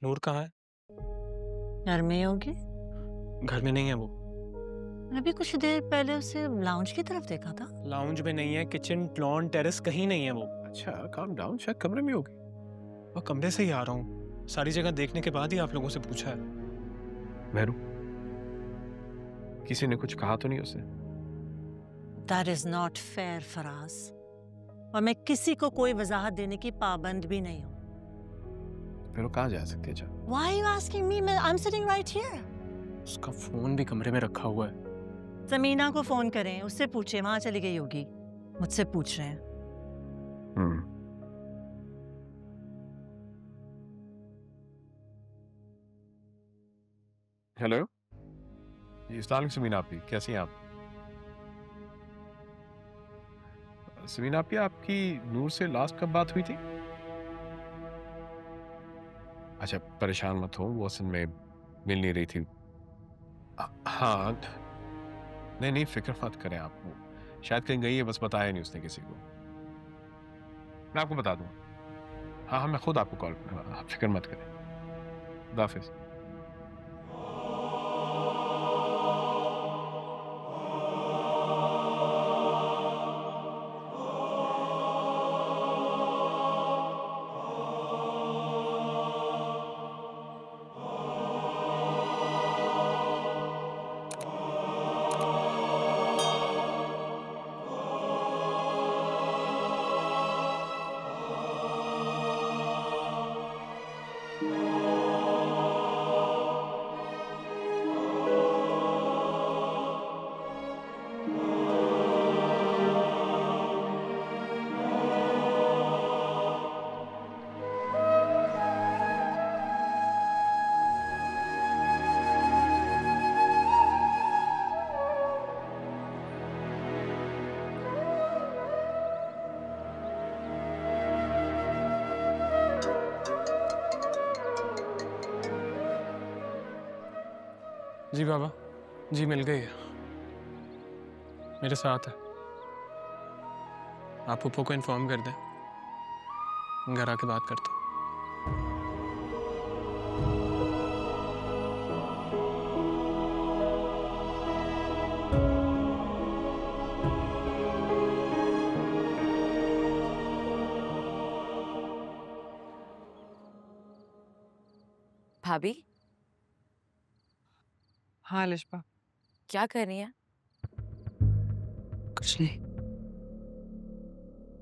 नूर कहाँ है? घर में होगी। घर में नहीं है वो। अभी कुछ देर पहले उसे लाउंज की तरफ देखा था। लाउंज में नहीं है, किचन, लॉन, टेरेस कहीं नहीं है वो। अच्छा, काम डाउन, शायद कमरे में होगी। और कमरे से ही आ रहा हूँ। सारी जगह देखने के बाद ही आप लोगों से पूछा है। मेहरू, किसी ने कुछ कहा तो नहीं उसे? That is not fair Faraz, और मैं किसी को कोई वजाहत देने की पाबंद भी नहीं हूँ। फिर वो कहाँ जा सकती है? अच्छा, Why are you asking me? I'm sitting right here. उसका फोन भी कमरे में रखा हुआ है। जमीना को फोन करें, उससे पूछे वहां चली गई होगी। मुझसे पूछ रहे हैं। हेलो जी, अस्सलाम वालेकुम समीना आपी, कैसी हैं आप? समीना आपी, आपकी नूर से लास्ट कब बात हुई थी? अच्छा, परेशान मत हो, वो असल में मिल नहीं रही थी। हाँ, नहीं नहीं, फिक्र मत करें आप। वो शायद कहीं गई है, बस बताया नहीं उसने किसी को। मैं आपको बता दूंगा। हाँ हाँ, मैं खुद आपको कॉल, आप फिक्र मत करें। खुदा हाफिज। जी बाबा, जी मिल गई है। मेरे साथ है। आप पप्पू को इन्फॉर्म कर दें, घर आके बात करता हूँ। भाभी, हाँ लिशबा। क्या कर रही हैं? कुछ नहीं।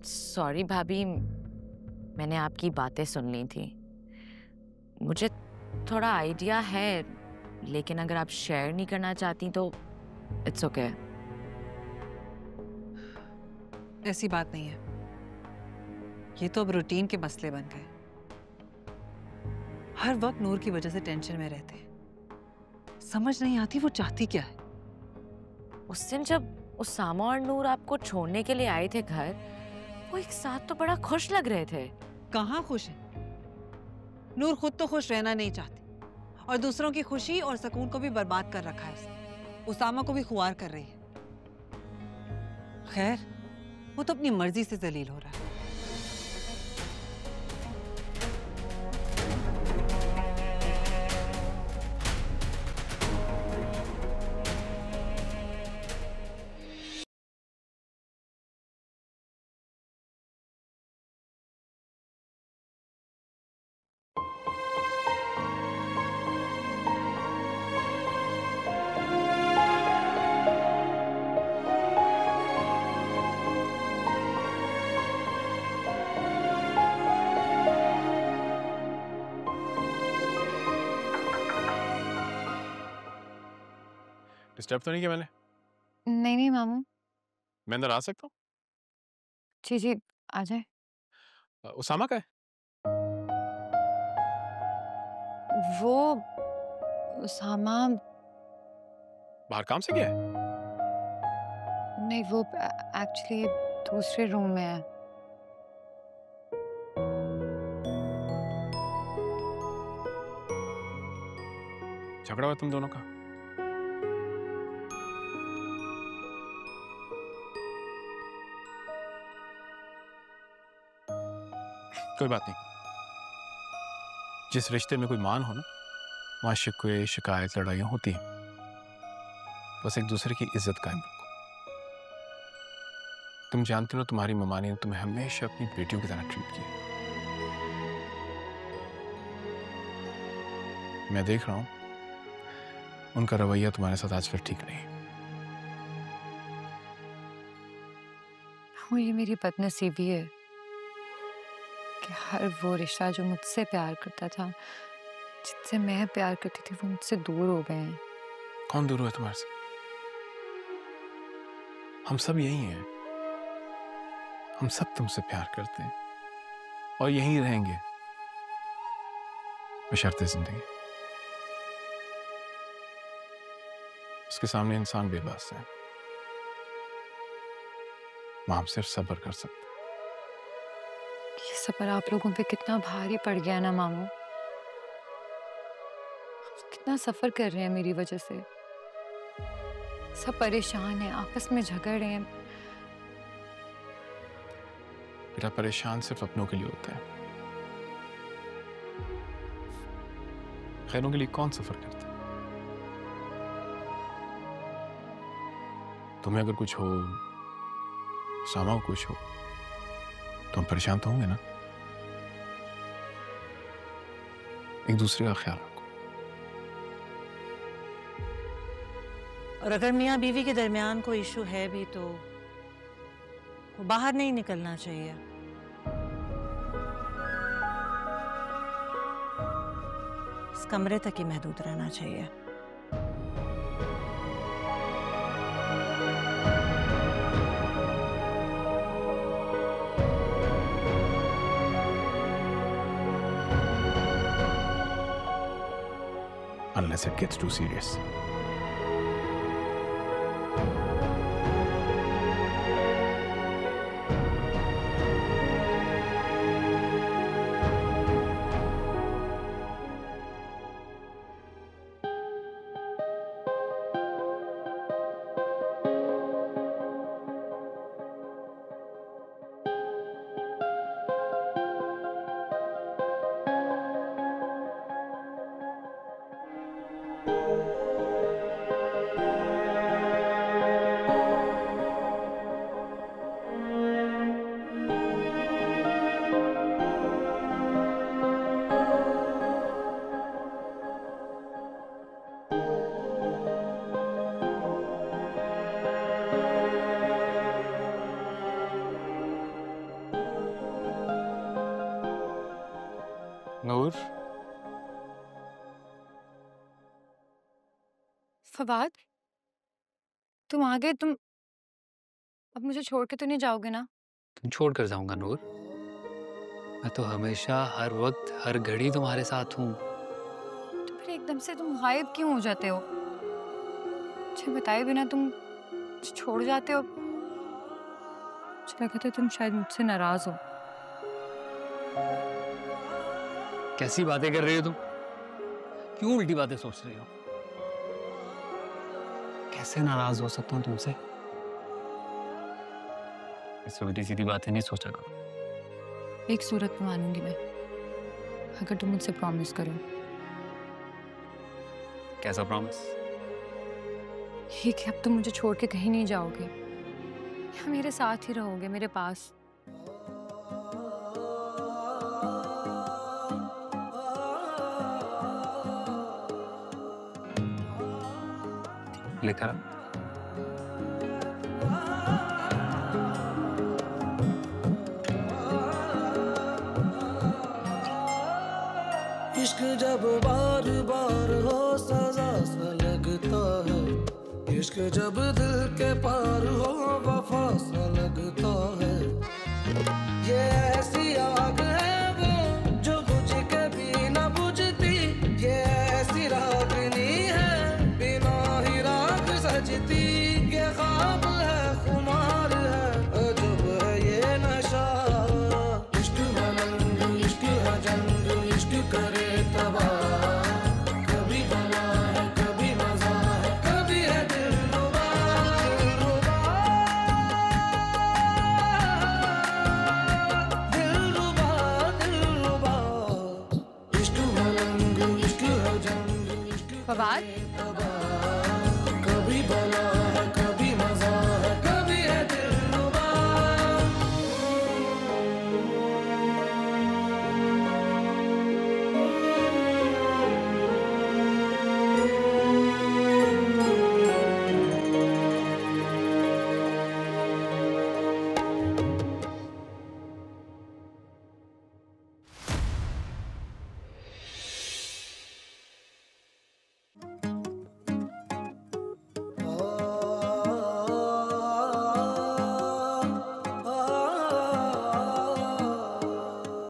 सॉरी भाभी, मैंने आपकी बातें सुन ली थी। मुझे थोड़ा आइडिया है, लेकिन अगर आप शेयर नहीं करना चाहती तो इट्स ओके। ऐसी बात नहीं है, ये तो अब रूटीन के मसले बन गए। हर वक्त नूर की वजह से टेंशन में रहते हैं। समझ नहीं आती वो चाहती क्या है। उस दिन जब उसामा और नूर आपको छोड़ने के लिए आए थे घर, वो एक साथ तो बड़ा खुश लग रहे थे। कहाँ खुश है? नूर खुद तो खुश रहना नहीं चाहती और दूसरों की खुशी और सुकून को भी बर्बाद कर रखा है उसने। उसामा को भी खुआर कर रही है। खैर, वो तो अपनी मर्जी से जलील हो रहा है। डिस्टर्ब तो नहीं किया मैंने? नहीं नहीं मामू। मैं अंदर आ सकता जी जी, आ जाए। हूँ? उसामा का है? वो उसामा बाहर काम से गया है? नहीं, वो एक्चुअली दूसरे रूम में है। झगड़ा हुआ तुम दोनों का? कोई बात नहीं, जिस रिश्ते में कोई मान हो ना, वहाँ शिकवे, शिकायत, लड़ाइयाँ होती हैं। बस एक दूसरे की इज्जत कायम रखो। तुम जानती हो तुम्हारी मम्मा ने तुम्हें हमेशा अपनी बेटियों की तरह ट्रीट किया। मैं देख रहा हूं उनका रवैया तुम्हारे साथ आज फिर ठीक नहीं। वो ये मेरी बदनसीबी है कि हर वो रिश्ता जो मुझसे प्यार करता था, जिससे मैं प्यार करती थी, वो मुझसे दूर हो गए हैं। कौन दूर हुआ तुम्हारे से? हम सब यही हैं। हम सब तुमसे प्यार करते हैं और यहीं रहेंगे बशर्ते जिंदगी। उसके सामने इंसान बेबस है। वहां हम सिर्फ सब्र कर सकते। ये सब्र आप लोगों पे कितना भारी पड़ गया ना मामू। कितना सफर कर रहे हैं मेरी वजह से। सब परेशान हैं, आपस में झगड़ रहे हैं। मेरा परेशान सिर्फ अपनों के लिए होता है। खैरों के लिए कौन सफर करता है? तुम्हें अगर कुछ हो, सामा को कुछ हो, तो हम परेशान तो होंगे ना। एक दूसरे का ख्याल रखो। और अगर मियाँ बीवी के दरमियान कोई इशू है भी तो वो बाहर नहीं निकलना चाहिए। इस कमरे तक ही महदूद रहना चाहिए। Unless it gets too serious. नूर, फवाद, तुम आ गए। तुम अब मुझे छोड़ के तो नहीं जाओगे ना? तुम छोड़ कर जाऊंगा नूर? मैं तो हमेशा, हर वक्त, हर घड़ी तुम्हारे साथ हूँ। तो फिर एकदम से तुम गायब क्यों हो जाते हो? मुझे बताए बिना तुम छोड़ जाते हो। मुझे लगा था तुम शायद मुझसे नाराज हो। कैसी बातें कर रही हो तुम? क्यों उल्टी बातें सोच रही हो? कैसे नाराज हो सकता हूँ तुमसे? इस उल्टी सीधी बातें नहीं सोचा करो। एक सूरत में मानूंगी मैं, अगर तुम मुझसे प्रॉमिस करो। कैसा प्रॉमिस? ये कि अब तुम मुझे छोड़ के कहीं नहीं जाओगे, या मेरे साथ ही रहोगे, मेरे पास। लेकर इश्क जब बार बार हो सजा सा लगता है। इश्क जब दिल के पार हो वफा सा लगता है। ये ऐसी आग है वो जो बुझ के भी न बुझती। ये ऐसी रागनी है बिना ही राग सजती। ये ख्वाब है, खुमार है, अजब है ये नशा। इश्क मलंग, इश्क है जंग, इश्क करे तबाह। कभी बला है, कभी मजा है, कभी है दिलरुबा। दिलरुबा फवाद